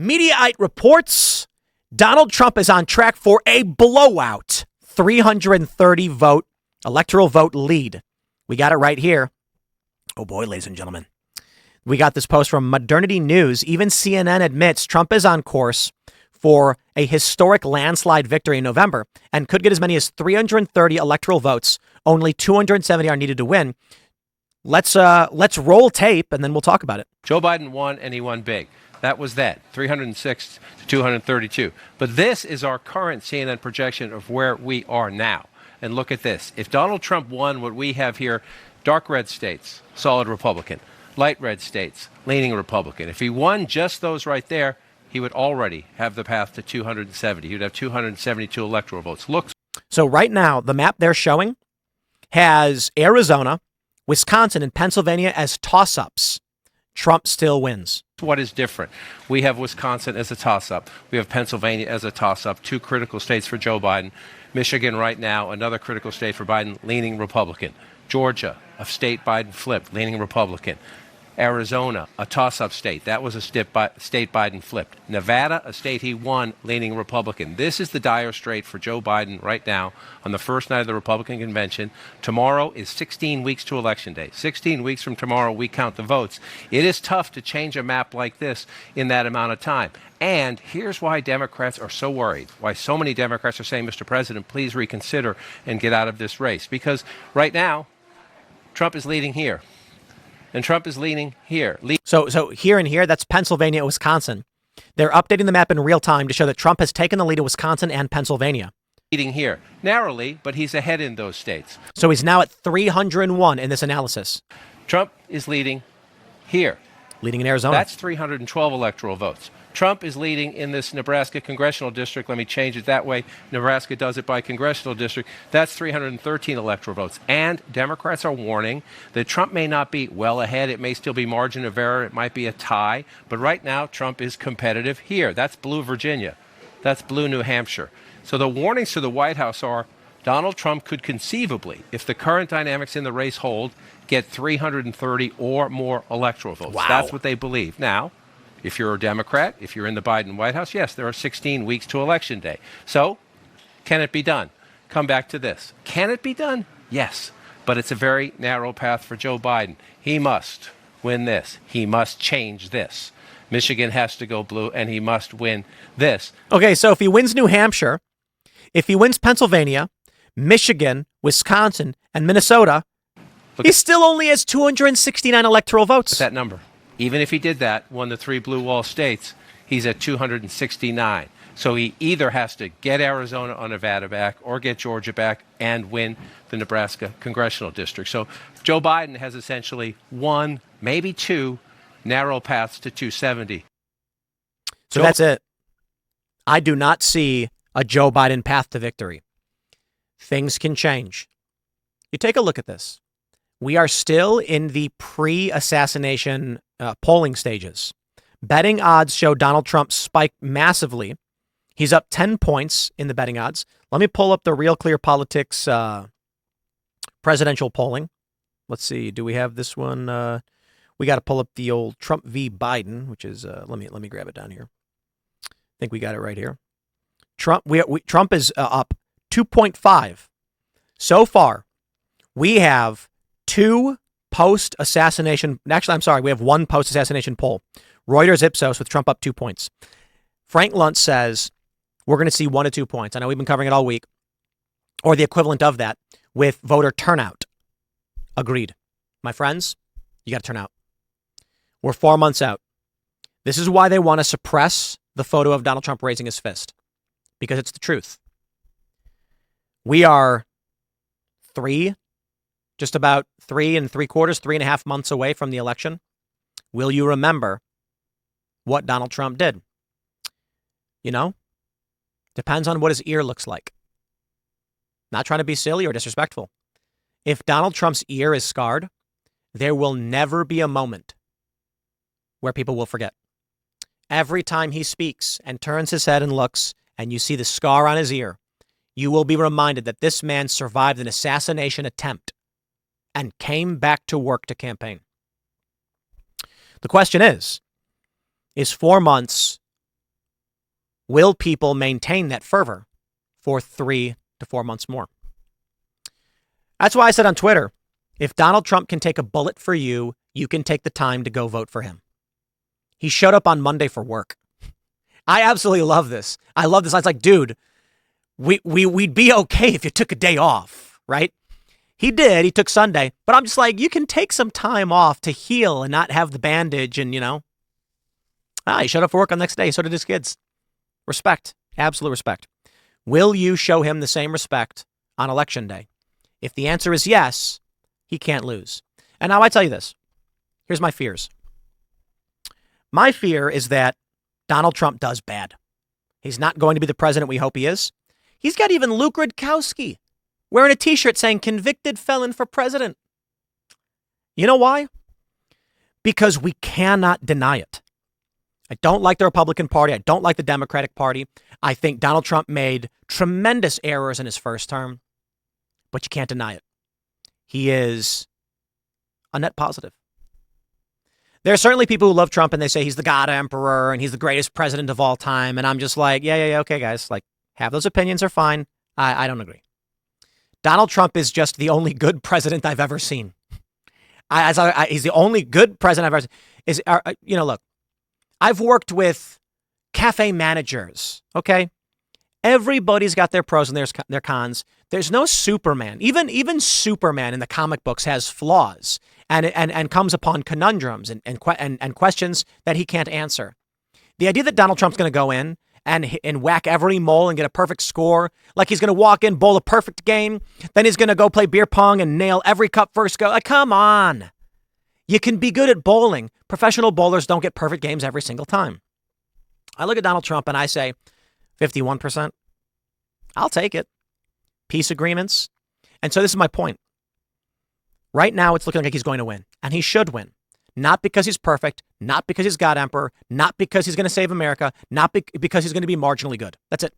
Mediaite reports Donald Trump is on track for a blowout 330 vote electoral vote lead. We got it right here. Oh boy, ladies and gentlemen. We got this post from Modernity News. Even CNN admits Trump is on course for a historic landslide victory in November and could get as many as 330 electoral votes. Only 270 are needed to win. Let's roll tape and then we'll talk about it. Joe Biden won and he won big. That was that, 306 to 232. But this is our current CNN projection of where we are now. And look at this. If Donald Trump won what we have here, dark red states, solid Republican. Light red states, leaning Republican. If he won just those right there, he would already have the path to 270. He would have 272 electoral votes. Look. So right now, the map they're showing has Arizona, Wisconsin, and Pennsylvania as toss-ups. Trump still wins. What is different? We have Wisconsin as a toss-up. We have Pennsylvania as a toss-up. Two critical states for Joe Biden. Michigan right now, another critical state for Biden, leaning Republican. Georgia, a state Biden flipped, leaning Republican. Arizona, a toss-up state. That was a state Biden flipped. Nevada, a state he won, leaning Republican. This is the dire strait for Joe Biden right now on the first night of the Republican convention. Tomorrow is 16 weeks to Election Day. 16 weeks from tomorrow, we count the votes. It is tough to change a map like this in that amount of time. And here's why Democrats are so worried, why so many Democrats are saying, Mr. President, please reconsider and get out of this race. Because right now, Trump is leading here. And Trump is leaning here. So here and here, that's Pennsylvania and Wisconsin. They're updating the map in real time to show that Trump has taken the lead in Wisconsin and Pennsylvania. Leading here. Narrowly, but he's ahead in those states. So he's now at 301 in this analysis. Trump is leading here. Leading in Arizona. That's 312 electoral votes. Trump is leading in this Nebraska congressional district. Let me change it that way. Nebraska does it by congressional district. That's 313 electoral votes. And Democrats are warning that Trump may not be well ahead. It may still be margin of error. It might be a tie. But right now, Trump is competitive here. That's blue Virginia. That's blue New Hampshire. So the warnings to the White House are Donald Trump could conceivably, if the current dynamics in the race hold, get 330 or more electoral votes. Wow. That's what they believe. Now, if you're a Democrat, if you're in the Biden White House, yes, there are 16 weeks to Election Day. So, can it be done? Come back to this. Can it be done? Yes. But it's a very narrow path for Joe Biden. He must win this. He must change this. Michigan has to go blue, and he must win this. Okay, so if he wins New Hampshire, if he wins Pennsylvania, Michigan, Wisconsin, and Minnesota, he still only has 269 electoral votes. What's that number? Even if he did that, won the three blue wall states, he's at 269. So he either has to get Arizona or Nevada back or get Georgia back and win the Nebraska congressional district. So Joe Biden has essentially one, maybe two, narrow paths to 270. So that's it. I do not see a Joe Biden path to victory. Things can change. You take a look at this. We are still in the pre-assassination polling stages. Betting odds show Donald Trump spike massively. He's up 10 points in the betting odds. Let me pull up the Real Clear Politics presidential polling. Let's see. Do we have this one? We got to pull up the old Trump v. Biden, which is let me grab it down here. I think we got it right here. Trump is up 2.5 so far. We have two post-assassination. Actually, I'm sorry. We have one post-assassination poll. Reuters Ipsos with Trump up 2 points. Frank Luntz says we're going to see 1 to 2 points. I know we've been covering it all week, or the equivalent of that with voter turnout. Agreed. My friends, you got to turn out. We're 4 months out. This is why they want to suppress the photo of Donald Trump raising his fist, because it's the truth. We are just about 3 3.75 months away from the election. Will you remember what Donald Trump did? You know, depends on what his ear looks like. Not trying to be silly or disrespectful. If Donald Trump's ear is scarred, there will never be a moment where people will forget. Every time he speaks and turns his head and looks, and you see the scar on his ear, you will be reminded that this man survived an assassination attempt and came back to work to campaign. The question is 4 months Will people maintain that fervor for 3 to 4 months more? That's why I said on Twitter, if Donald Trump can take a bullet for you, you can take the time to go vote for him. He showed up on Monday for work. I absolutely love this. I love this. I was like, dude, we'd be okay if you took a day off, right? He did. He took Sunday. But I'm just like, you can take some time off to heal and not have the bandage and, he showed up for work on the next day. So did his kids. Respect. Absolute respect. Will you show him the same respect on Election Day? If the answer is yes, he can't lose. And now I tell you this. Here's my fears. My fear is that Donald Trump does bad. He's not going to be the president we hope he is. He's got even Luke Rudkowski wearing a T-shirt saying convicted felon for president. You know why? Because we cannot deny it. I don't like the Republican Party. I don't like the Democratic Party. I think Donald Trump made tremendous errors in his first term, but you can't deny it. He is a net positive. There are certainly people who love Trump and they say he's the God Emperor and he's the greatest president of all time. And I'm just like, yeah, okay, guys. Like, have those opinions are fine. I don't agree. Donald Trump is just the only good president I've ever seen. He's the only good president I've ever seen. Look, I've worked with cafe managers, okay? Everybody's got their pros and their cons. There's no Superman. Even Superman in the comic books has flaws and comes upon conundrums and questions that he can't answer. The idea that Donald Trump's going to go in and whack every mole and get a perfect score, like he's going to walk in, bowl a perfect game, then he's going to go play beer pong and nail every cup first go. Like, come on. You can be good at bowling. Professional bowlers don't get perfect games every single time. I look at Donald Trump and I say, 51%. I'll take it. Peace agreements. And so this is my point. Right now, it's looking like he's going to win, and he should win. Not because he's perfect, not because he's God Emperor, not because he's going to save America, not because he's going to be marginally good. That's it.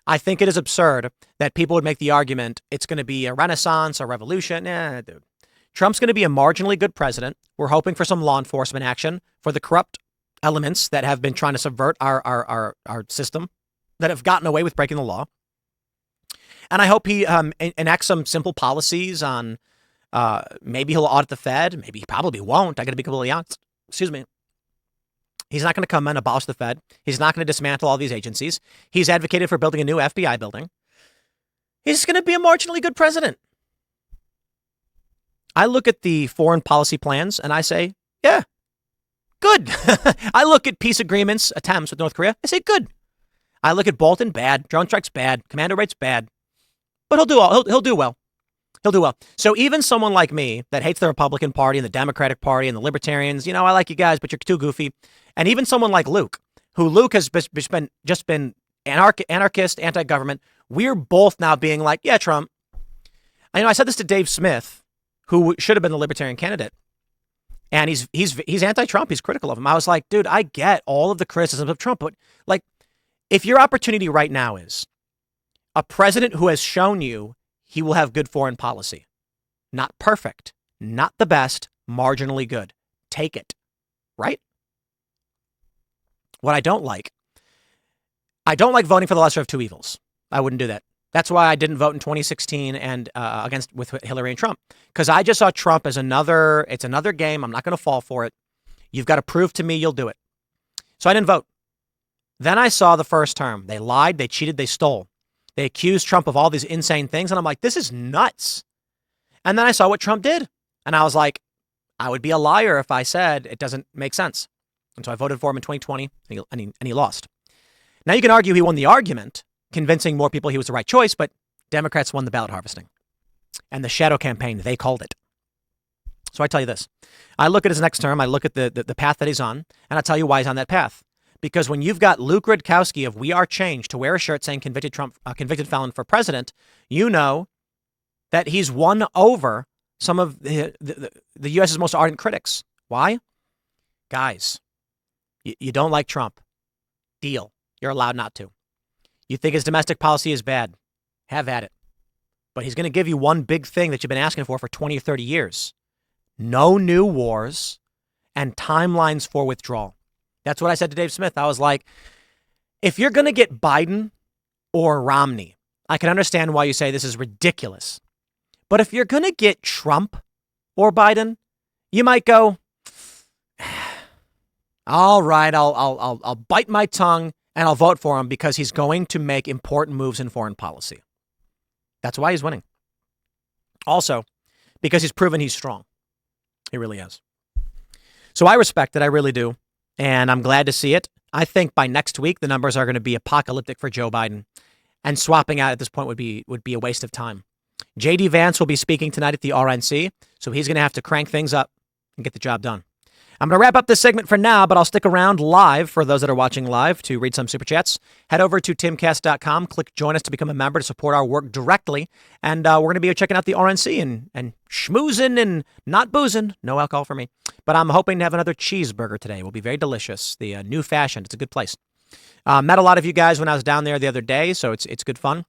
I think it is absurd that people would make the argument it's going to be a renaissance, a revolution. Nah, dude. Trump's going to be a marginally good president. We're hoping for some law enforcement action for the corrupt elements that have been trying to subvert our system, that have gotten away with breaking the law. And I hope he enacts some simple policies on maybe he'll audit the Fed. Maybe he probably won't. I got to be completely honest. Excuse me. He's not going to come and abolish the Fed. He's not going to dismantle all these agencies. He's advocated for building a new FBI building. He's going to be a marginally good president. I look at the foreign policy plans and I say, yeah, good. I look at peace agreements, attempts with North Korea. I say, good. I look at Bolton, bad. Drone strikes, bad. Commando rates, bad. But he'll do well. He'll do well. He'll do well. So even someone like me that hates the Republican Party and the Democratic Party and the Libertarians, I like you guys, but you're too goofy. And even someone like Luke, who Luke has just been anarchist, anti-government. We're both now being like, yeah, Trump. I said this to Dave Smith, who should have been the Libertarian candidate. And he's anti-Trump. He's critical of him. I was like, dude, I get all of the criticisms of Trump, but like, if your opportunity right now is a president who has shown you he will have good foreign policy, not perfect, not the best, marginally good, take it, right? What I don't like voting for the lesser of two evils. I wouldn't do that. That's why I didn't vote in 2016 and with Hillary and Trump, because I just saw Trump as it's another game. I'm not going to fall for it. You've got to prove to me you'll do it. So I didn't vote. Then I saw the first term. They lied, they cheated, they stole. They accused Trump of all these insane things. And I'm like, this is nuts. And then I saw what Trump did. And I was like, I would be a liar if I said it doesn't make sense. And so I voted for him in 2020 and he lost. Now you can argue he won the argument, convincing more people he was the right choice, but Democrats won the ballot harvesting. And the shadow campaign, they called it. So I tell you this. I look at his next term. I look at the path that he's on, and I'll tell you why he's on that path. Because when you've got Luke Rudkowski of We Are Change to wear a shirt saying convicted felon for president, you know that he's won over some of the U.S.'s most ardent critics. Why? Guys, you don't like Trump. Deal. You're allowed not to. You think his domestic policy is bad. Have at it. But he's going to give you one big thing that you've been asking for 20 or 30 years. No new wars and timelines for withdrawal. That's what I said to Dave Smith. I was like, If you're going to get Biden or Romney, I can understand why you say this is ridiculous. But if you're going to get Trump or Biden, you might go, all right, I'll bite my tongue and I'll vote for him because he's going to make important moves in foreign policy. That's why he's winning. Also, because he's proven he's strong. He really is. So I respect it. I really do. And I'm glad to see it. I think by next week, the numbers are going to be apocalyptic for Joe Biden. And swapping out at this point would be a waste of time. J.D. Vance will be speaking tonight at the RNC, so he's going to have to crank things up and get the job done. I'm going to wrap up this segment for now, but I'll stick around live for those that are watching live to read some super chats. Head over to timcast.com, click join us to become a member to support our work directly. And we're going to be checking out the RNC and schmoozing and not boozing. No alcohol for me. But I'm hoping to have another cheeseburger today. It will be very delicious. The new fashioned. It's a good place. Met a lot of you guys when I was down there the other day, so it's good fun.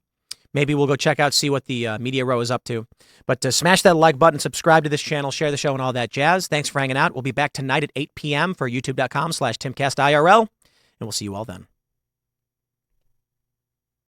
Maybe we'll go check out, see what the media row is up to. But smash that like button, subscribe to this channel, share the show, and all that jazz. Thanks for hanging out. We'll be back tonight at 8 p.m. for youtube.com/TimcastIRL, and we'll see you all then.